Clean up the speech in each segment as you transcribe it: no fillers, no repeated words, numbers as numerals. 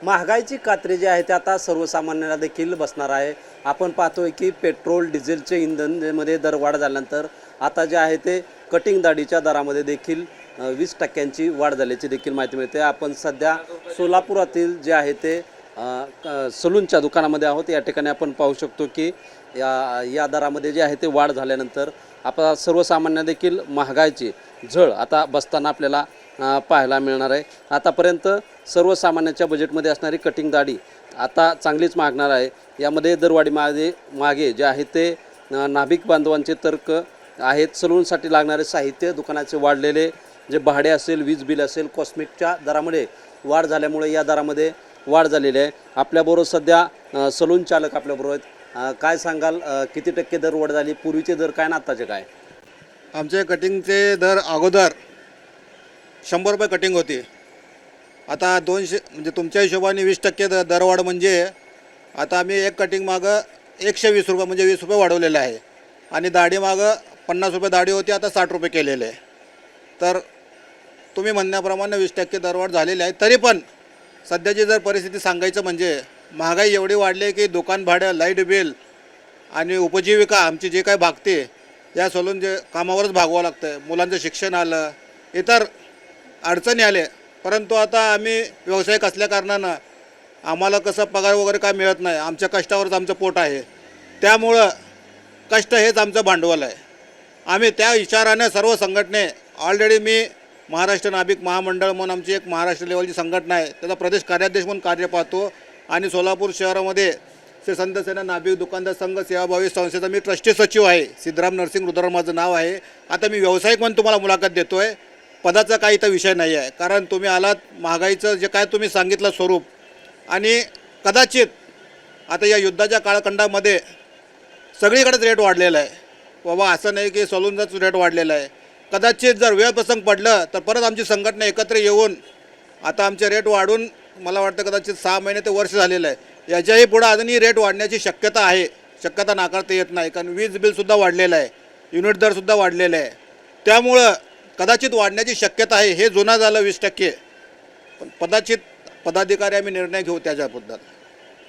महागाईची कात्री जी आहे ती आता सर्वसामान्यांना देखील बसणार आहे। आपण पाहतोय की पेट्रोल डिझेलचे इंधनमध्ये दरवाढ झाल्यानंतर आता जे आहे ते कटिंग दाढीच्या दरामध्ये देखील 20% वाढ झाल्याची देखील माहिती मिळते। आपण सध्या सोलापुरातील जे आहे ते सलूनच्या दुकानामध्ये आहोत। या ठिकाणी आपण पाहू शकतो की या दरामध्ये जे आहे ते वाढ झाल्यानंतर आता सर्वसामान्य देखील महागाईची झळ आता बसताना आपल्याला पाहायला मिळणार आहे। आतापर्यंत सर्वसामान्यांच्या बजेटमध्ये असणारी कटिंग दाढी आता चांगलीच मागणार आहे। यामध्ये दरवाढी मागे जे आहे ते नाभिक बांधवांचे तर्क आहेत। सलूनसाठी लागणारे साहित्य दुकानाचे वाढलेले जे भाडे असेल, वीज बिल असेल, कॉस्मेटिकच्या दरामध्ये वाढ झाल्यामुळे या दरामध्ये वाढ झालेली आहे। आपल्याबरोबर सध्या सलून चालक आपल्याबरोबर आहेत। काय सांगाल, किती टक्के दर वाढ झाली? पूर्वीचे दर काय ना आताचे काय? आमचे कटिंगचे दर अगोदर 100 रुपये कटिंग होती, आता 200 म्हणजे तुमच्या हिशोबाने 20% दरवाढ म्हणजे आता आम्ही एक कटिंग मागं 120 रुपये म्हणजे 20 रुपये वाढवलेलं आहे आणि दाढी मागं 50 रुपये दाढी होती, आता 60 रुपये केलेले आहे। तर तुम्ही म्हणण्याप्रमाणे 20% दरवाढ झालेली आहे। तरी पण सध्याची जर परिस्थिती सांगायचं म्हणजे महागाई एवढी वाढली आहे की दुकान भाडं, लाईट बिल आणि उपजीविका आमची जे काय भागते या सोलून जे कामावरच भागवावं लागतं आहे। मुलांचं शिक्षण आलं, इतर अडचणी आले, परंतु आता आम्ही व्यावसायिक असल्याकारणानं आम्हाला कसं पगार वगैरे काय मिळत नाही, आमच्या कष्टावरच आमचं पोट आहे। त्यामुळं कष्ट हेच आमचं भांडवल आहे। आम्ही त्या विचाराने सर्व संघटने ऑलरेडी मी महाराष्ट्र नाभिक महामंडळ म्हणून आमची एक महाराष्ट्र लेवलची संघटना आहे, त्याचा प्रदेश कार्याध्यक्ष म्हणून कार्य पाहतो आणि सोलापूर शहरामध्ये श्री संत सेना नाभिक दुकानदार संघ सेवाभावी संस्थेचा मी ट्रस्टी सचिव आहे। सिद्धराम नरसिंग रुद्र माझं नाव आहे। आता मी व्यावसायिक म्हणून तुम्हाला मुलाखत देतो आहे, पदाचा काही इथं विषय नाही आहे। कारण तुम्ही आलात, महागाईचं जे काय तुम्ही सांगितलं स्वरूप आणि कदाचित आता या युद्धाच्या काळखंडामध्ये सगळीकडेच रेट वाढलेला आहे बाबा, असं नाही की सलूनचाच रेट वाढलेला आहे। कदाचित जर वेळ प्रसंग पडलं तर परत आमची संघटना एकत्र येऊन आता आमचे रेट वाढून मला वाटतं कदाचित 6 महिने ते वर्ष झालेलं आहे। याच्याही पुढं अजूनही रेट वाढण्याची शक्यता आहे, शक्यता नाकारता येत नाही। कारण वीज बिलसुद्धा वाढलेलं आहे, युनिट दरसुद्धा वाढलेलं आहे, त्यामुळं कदाचित वाढण्याची शक्यता आहे। हे जुना झालं 20%, पण कदाचित पदाधिकारी आम्ही निर्णय घेऊ त्याच्याबद्दल।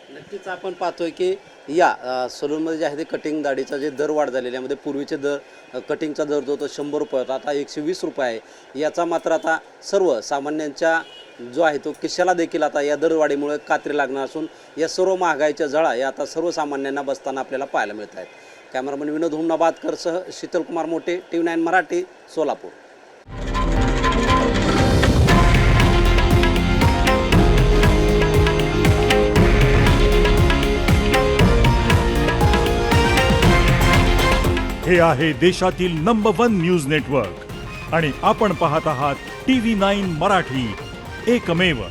नक्कीच आपण पाहतोय की या सलूनमध्ये जे आहे ते कटिंग दाढीचा जे दर वाढ झालेली यामध्ये पूर्वीचे दर कटिंगचा दर जो होता 100 रुपये होता, आता 120 रुपये आहे। याचा मात्र आता सर्वसामान्यांच्या जो आहे तो खिशाला देखील आता या दरवाढीमुळे कात्री लागणार असून या सर्व महागाईच्या झळा या आता सर्वसामान्यांना बसताना आपल्याला पाहायला मिळत आहेत। कॅमेरामन विनोद हुमनाबादकरसह शीतलकुमार मोठे, TV9 मराठी, सोलापूर। हे आहे देशातील नंबर 1 न्यूज नेटवर्क आणि आपण पाहत आहात TV9 मराठी, एकमेव।